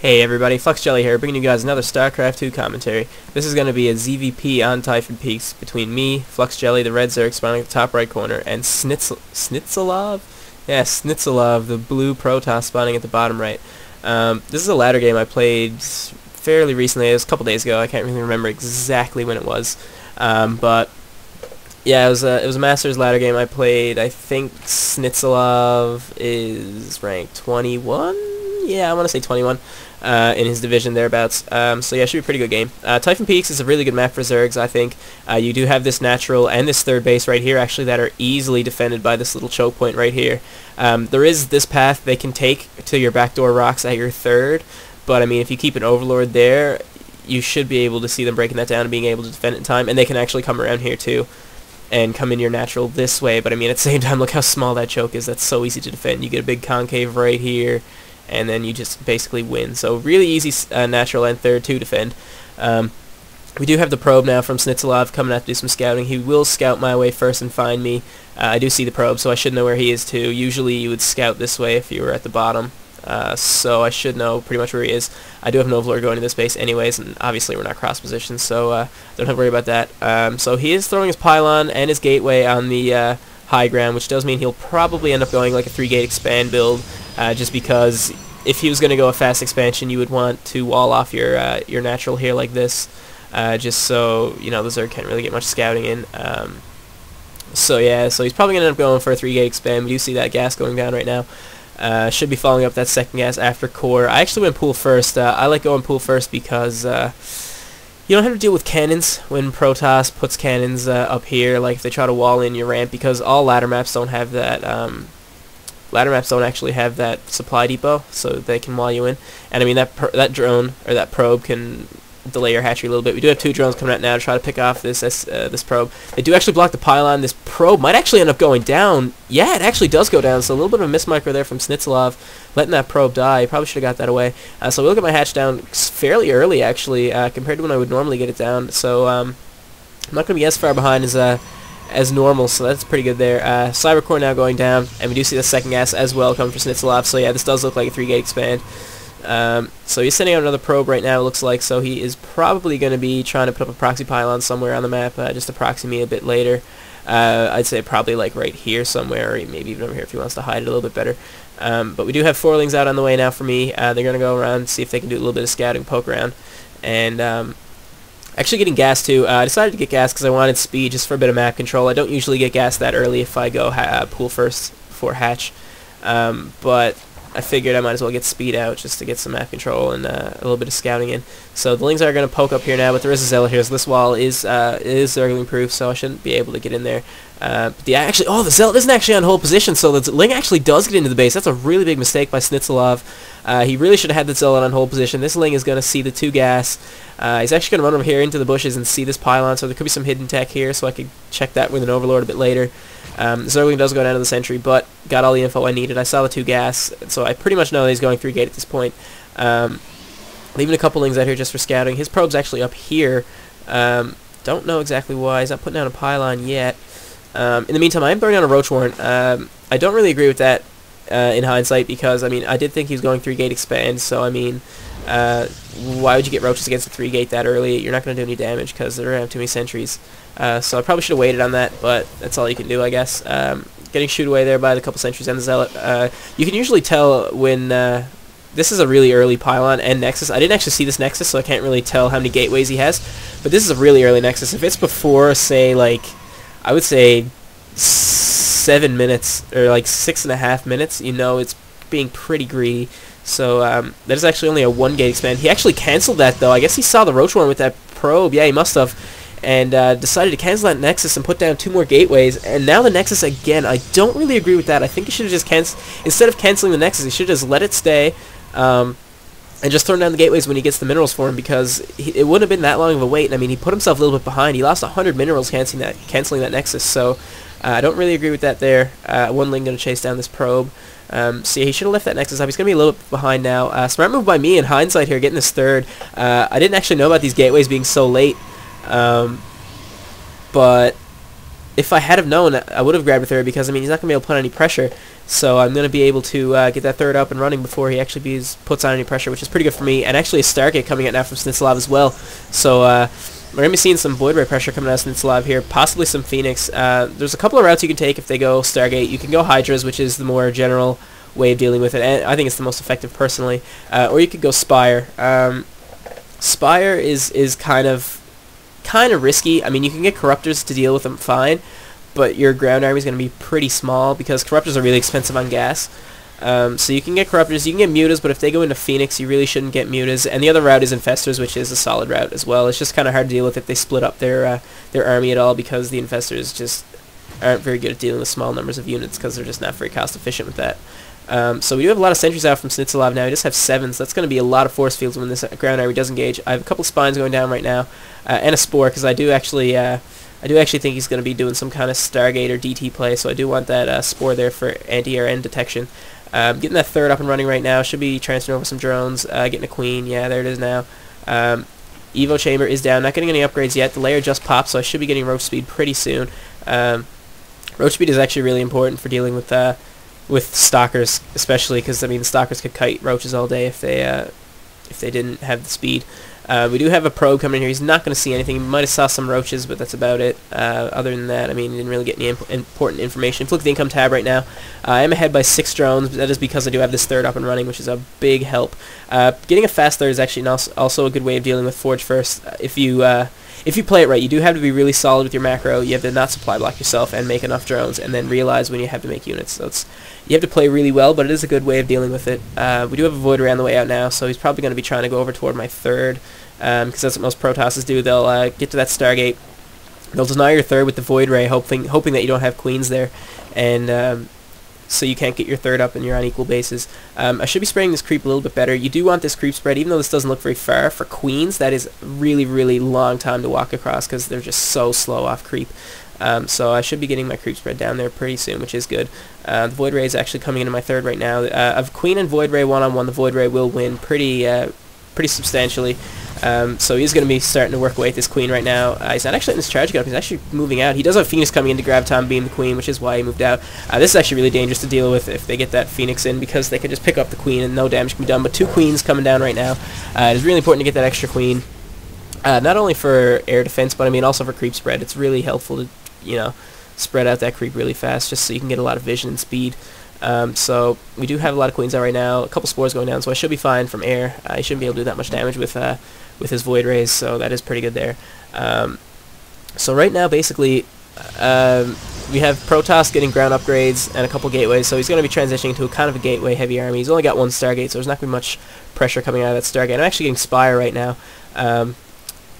Hey everybody, fluxJeLLy here, bringing you guys another Starcraft 2 commentary. This is going to be a ZvP on Typhon Peaks between me, fluxJeLLy, the red Zerg spawning at the top right corner, and Snittzelov? Yeah, Snittzelov, the blue protoss spawning at the bottom right. This is a ladder game I played fairly recently. It was a couple days ago. I can't really remember exactly when it was. But yeah, it was a Masters ladder game I played. I think Snittzelov is ranked 21? Yeah, I want to say 21 in his division thereabouts. So yeah, it should be a pretty good game. Typhon Peaks is a really good map for Zergs, I think. You do have this natural and this third base right here, actually, that are easily defended by this little choke point right here. There is this path they can take to your backdoor rocks at your third, but I mean, if you keep an Overlord there, you should be able to see them breaking that down and being able to defend it in time, and they can actually come around here too and come in your natural this way. But I mean, at the same time, look how small that choke is. That's so easy to defend. You get a big concave right here, and then you just basically win. So really easy natural and third to defend. We do have the probe now from Snittzelov coming out to do some scouting. He will scout my way first and find me. I do see the probe, so I should know where he is too. Usually you would scout this way if you were at the bottom. So I should know pretty much where he is. I do have an Overlord going to this base anyways, and obviously we're not cross positioned, so don't have to worry about that. So he is throwing his pylon and his gateway on the high ground, which does mean he'll probably end up going like a 3-gate expand build, just because if he was going to go a fast expansion, you would want to wall off your natural here like this, just so you know the Zerg can't really get much scouting in. So yeah, so he's probably going to end up going for a 3-gate expand. We do see that gas going down right now. Should be following up that second gas after core. I actually went pool first. I like going pool first because you don't have to deal with cannons when Protoss puts cannons up here, like if they try to wall in your ramp, because all ladder maps don't have that. Ladder maps don't actually have that supply depot, so they can wall you in. And I mean that drone or that probe can delay your hatchery a little bit. We do have 2 drones coming out now to try to pick off this probe. They do actually block the pylon. This probe might actually end up going down. Yeah, it actually does go down. So a little bit of a mismicro there from Snittzelov, letting that probe die. Probably should have got that away. So we'll get my hatch down fairly early, actually, compared to when I would normally get it down. So I'm not going to be as far behind as normal, so that's pretty good there. Cybercore now going down, and we do see the second gas as well coming from Snittzelov. So yeah, this does look like a 3-gate expand. So he's sending out another probe right now, it looks like, so he is probably going to be trying to put up a proxy pylon somewhere on the map, just to proxy me a bit later. I'd say probably like right here somewhere, or maybe even over here if he wants to hide it a little bit better. But we do have 4-lings out on the way now for me. They're going to go around and see if they can do a little bit of scouting, poke around. And actually getting gas too. I decided to get gas because I wanted speed just for a bit of map control. I don't usually get gas that early if I go pool first before hatch. But I figured I might as well get speed out just to get some map control and a little bit of scouting in. So the lings are going to poke up here now, but there is a Zealot here. So this wall is Zergling proof, so I shouldn't be able to get in there. But the Zealot isn't actually on hold position, so the Ling actually does get into the base. That's a really big mistake by Snittzelov. He really should have had the Zealot on hold position. This Ling is going to see the 2 gas. He's actually going to run over here into the bushes and see this pylon, so there could be some hidden tech here, so I could check that with an Overlord a bit later. Zergling does go down to the sentry, but got all the info I needed. I saw the 2 gas, so I pretty much know that he's going 3-gate at this point. Leaving a couple Lings out here just for scouting. His probe's actually up here. Don't know exactly why. He's not putting down a pylon yet. In the meantime, I am throwing down a Roach Warrant. I don't really agree with that in hindsight, because I mean I did think he was going 3-gate expand, so I mean why would you get roaches against a 3-gate that early? You're not going to do any damage because they're going to have too many sentries. So I probably should have waited on that, but that's all you can do, I guess. Getting shooed away there by the couple sentries and the Zealot. You can usually tell when this is a really early pylon and Nexus. I didn't actually see this Nexus, so I can't really tell how many gateways he has, but this is a really early Nexus. If it's before, say, like, I would say 7 minutes, or like 6.5 minutes, you know it's being pretty greedy. So that is actually only a 1-gate expand. He actually canceled that, though. I guess he saw the Roach Warren with that probe. Yeah, he must have. And decided to cancel that Nexus and put down 2 more gateways. And now the Nexus again. I don't really agree with that. I think he should have just canceled. Instead of canceling the Nexus, he should have just let it stay. And just thrown down the gateways when he gets the minerals for him, because it wouldn't have been that long of a wait. And I mean, he put himself a little bit behind. He lost 100 minerals canceling that Nexus. So I don't really agree with that there. 1 Ling going to chase down this probe. So yeah, he should have left that Nexus up. He's going to be a little bit behind now. Smart move by me in hindsight here, getting this third. I didn't actually know about these gateways being so late. But if I had have known, I would have grabbed a third, because I mean he's not going to be able to put any pressure. So I'm going to be able to get that third up and running before he actually puts on any pressure, which is pretty good for me. And actually a Stargate coming out now from Snittzelov as well. So we're going to be seeing some Void Ray pressure coming out of Snittzelov here, possibly some Phoenix. There's a couple of routes you can take if they go Stargate. You can go Hydras, which is the more general way of dealing with it, and I think it's the most effective personally. Or you could go Spire. Spire is kind of risky. I mean, you can get Corruptors to deal with them fine, but your ground army is going to be pretty small because Corruptors are really expensive on gas. So you can get Corruptors, you can get Mutas, but if they go into Phoenix, you really shouldn't get Mutas. And the other route is Infestors, which is a solid route as well. It's just kind of hard to deal with if they split up their army at all, because the Infestors just aren't very good at dealing with small numbers of units because they're just not very cost efficient with that. So we do have a lot of sentries out from Snittzelov now. We just have 7, so that's going to be a lot of force fields when this ground army does engage. I have a couple spines going down right now, and a Spore, because I do actually think he's going to be doing some kind of Stargate or DT play, so I do want that Spore there for anti-air and detection. Getting that third up and running right now. Should be transferring over some drones. Getting a Queen. Yeah, there it is now. Evo Chamber is down. Not getting any upgrades yet. The layer just popped, so I should be getting roach speed pretty soon. Roach speed is actually really important for dealing with stalkers, especially because I mean the stalkers could kite roaches all day if they didn't have the speed. We do have a probe coming in here. He's not going to see anything. He might have saw some roaches, but that's about it. Other than that, I mean, he didn't really get any important information. If you look at the income tab right now, I am ahead by 6 drones, but that is because I do have this third up and running, which is a big help. Getting a fast third is actually also a good way of dealing with Forge First. If you play it right, you do have to be really solid with your macro. You have to not supply block yourself and make enough drones, and then realize when you have to make units. So you have to play really well, but it is a good way of dealing with it. We do have a Void Ray on the way out now, so he's probably going to be trying to go over toward my third, because that's what most Protosses do. They'll get to that Stargate, they'll deny your third with the Void Ray, hoping that you don't have Queens there, and so you can't get your third up and you're on equal bases. I should be spraying this creep a little bit better. You do want this creep spread, even though this doesn't look very far. For Queens, that is really, really long time to walk across because they're just so slow off creep. So I should be getting my creep spread down there pretty soon, which is good. The Void Ray is actually coming into my third right now. Of Queen and Void Ray one-on-one, the Void Ray will win pretty substantially. So he's going to be starting to work away at this Queen right now. He's not actually in this charge getup. He's actually moving out. He does have Phoenix coming in to Graviton Beam the Queen, which is why he moved out. This is actually really dangerous to deal with if they get that Phoenix in, because they could just pick up the Queen and no damage can be done. But 2 Queens coming down right now. It is really important to get that extra Queen. Not only for air defense, but I mean also for creep spread. It's really helpful to, you know, spread out that creep really fast just so you can get a lot of vision and speed. So we do have a lot of Queens out right now. A couple Spores going down, so I should be fine from air. I shouldn't be able to do that much damage with his Void Rays, so that is pretty good there. So right now, basically, we have Protoss getting ground upgrades and a couple gateways, so he's going to be transitioning into a kind of a gateway-heavy army. He's only got 1 Stargate, so there's not going to be much pressure coming out of that Stargate. I'm actually getting Spire right now.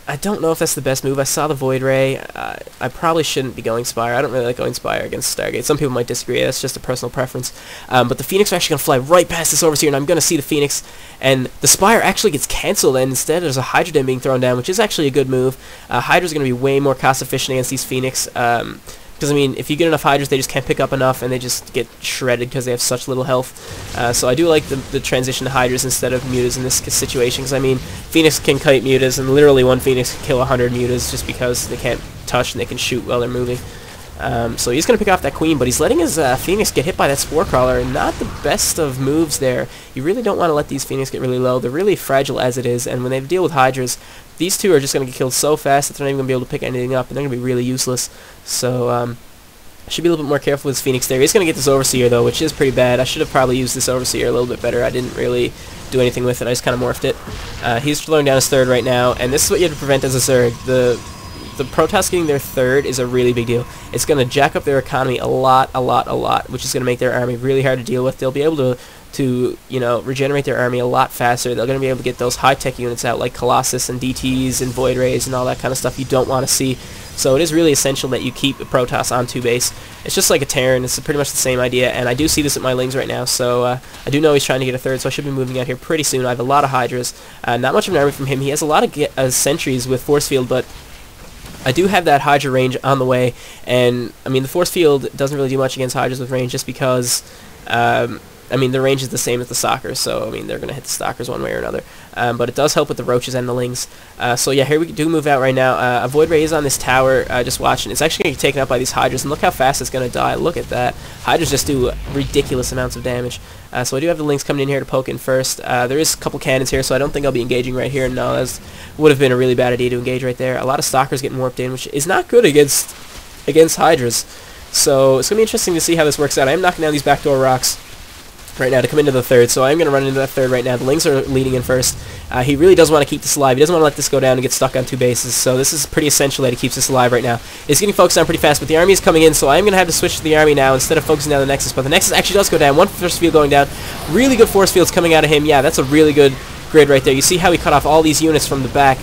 I don't know if that's the best move. I saw the Void Ray. I probably shouldn't be going Spire. I don't really like going Spire against Stargate. Some people might disagree. That's just a personal preference. But the Phoenix are actually going to fly right past this Overseer, and I'm going to see the Phoenix. And the Spire actually gets cancelled, and instead there's a Hydra Den being thrown down, which is actually a good move. Hydra's going to be way more cost-efficient against these Phoenix. Because, I mean, if you get enough Hydras, they just can't pick up enough, and they just get shredded because they have such little health. So I do like the transition to Hydras instead of Mutas in this situation, because, I mean, Phoenix can kite Mutas, and literally 1 Phoenix can kill 100 Mutas just because they can't touch and they can shoot while they're moving. So he's going to pick off that Queen, but he's letting his Phoenix get hit by that Spore Crawler. Not the best of moves there. You really don't want to let these Phoenix get really low. They're really fragile as it is, and when they deal with Hydras, these 2 are just going to get killed so fast that they're not even going to be able to pick anything up, and they're going to be really useless. So I should be a little bit more careful with his Phoenix there. He's going to get this Overseer, though, which is pretty bad. I should have probably used this Overseer a little bit better. I didn't really do anything with it. I just kind of morphed it. He's slowing down his third right now, and this is what you have to prevent as a Zerg. The Protoss getting their third is a really big deal. It's going to jack up their economy a lot, which is going to make their army really hard to deal with. They'll be able to you know, regenerate their army a lot faster. They're going to be able to get those high-tech units out like Colossus and DTs and Void Rays and all that kind of stuff you don't want to see. So it is really essential that you keep a Protoss on 2 base. It's just like a Terran. It's pretty much the same idea, and I do see this at my Lings right now, so I do know he's trying to get a third, so I should be moving out here pretty soon. I have a lot of Hydras. Not much of an army from him. He has a lot of sentries with Force Field, but I do have that Hydra range on the way, and I mean the Force Field doesn't really do much against Hydras with range just because I mean, the range is the same as the stalkers, so I mean, they're going to hit the stalkers one way or another. But it does help with the roaches and the lings. So yeah, here we do move out right now. A void ray is on this tower, just watching. It's actually going to get taken out by these hydras, and look how fast it's going to die. Look at that. Hydras just do ridiculous amounts of damage. So I do have the lings coming in here to poke in first. There is a couple cannons here, so I don't think I'll be engaging right here. No, that would have been a really bad idea to engage right there. A lot of stalkers getting warped in, which is not good against hydras. So it's going to be interesting to see how this works out. I am knocking down these backdoor rocks right now to come into the third, so I'm going to run into that third right now. The lings are leading in first. He really does want to keep this alive. He doesn't want to let this go down and get stuck on 2 bases, so this is pretty essential that he keeps this alive right now. It's getting focused on pretty fast, but the army is coming in, so I'm going to have to switch to the army now instead of focusing on the Nexus, but the Nexus actually does go down. One force field going down. Really good force fields coming out of him. Yeah, that's a really good grid right there. You see how he cut off all these units from the back,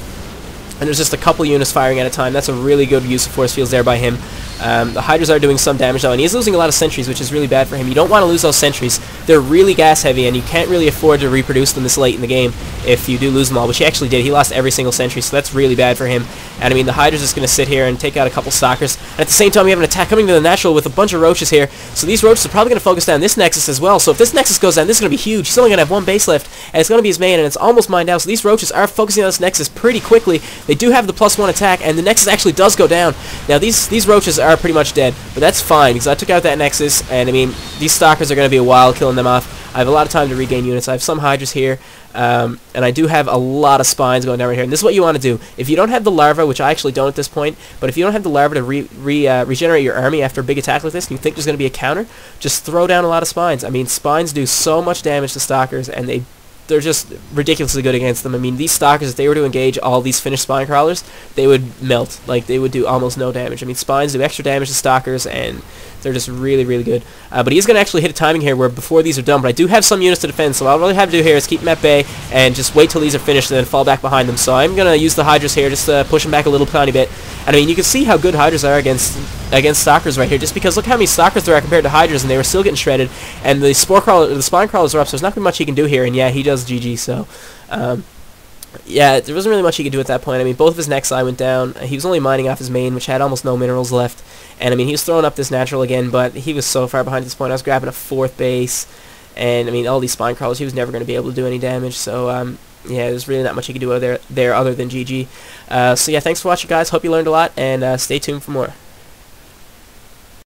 and there's just a couple units firing at a time. That's a really good use of force fields there by him. The hydras are doing some damage though, and he's losing a lot of sentries, which is really bad for him. You don't want to lose those sentries. They're really gas heavy, and you can't really afford to reproduce them this late in the game if you do lose them all, which he actually did. He lost every single sentry, so that's really bad for him. And I mean, the hydra's just going to sit here and take out a couple stalkers. And at the same time, we have an attack coming to the natural with a bunch of roaches here. So these roaches are probably going to focus down this Nexus as well. So if this Nexus goes down, this is going to be huge. He's only going to have 1 base left, and it's going to be his main, and it's almost mined out. So these roaches are focusing on this Nexus pretty quickly. They do have the +1 attack, and the Nexus actually does go down. Now these roaches are pretty much dead, but that's fine because I took out that Nexus, and I mean, these stalkers are going to be a while killing them off. I have a lot of time to regain units. I have some hydras here, and I do have a lot of spines going down right here. And this is what you want to do. If you don't have the larva, which I actually don't at this point, but if you don't have the larva to regenerate your army after a big attack like this, and you think there's going to be a counter, just throw down a lot of spines. I mean, spines do so much damage to stalkers, and they're just ridiculously good against them. I mean, these stalkers, if they were to engage all these finished spine crawlers, they would melt. Like, they would do almost no damage. I mean, spines do extra damage to stalkers, and they're just really, really good. But he's going to actually hit a timing here where before these are done, but I do have some units to defend, so all I really have to do here is keep them at bay and just wait till these are finished and then fall back behind them. So I'm going to use the hydras here just to push them back a little tiny bit. And I mean, you can see how good hydras are against stalkers right here, just because look how many stalkers there are compared to hydras, and they were still getting shredded. And the spine crawlers are up, so there's not much he can do here. And yeah, he does GG. So yeah, there wasn't really much he could do at that point. I mean, both of his Nexi went down. He was only mining off his main, which had almost no minerals left. And I mean, he was throwing up this natural again, but he was so far behind at this point. I was grabbing a 4th base, and I mean, all these spine crawlers, he was never going to be able to do any damage. So yeah, there's really not much he could do there other than GG. So yeah, thanks for watching, guys. Hope you learned a lot, and stay tuned for more.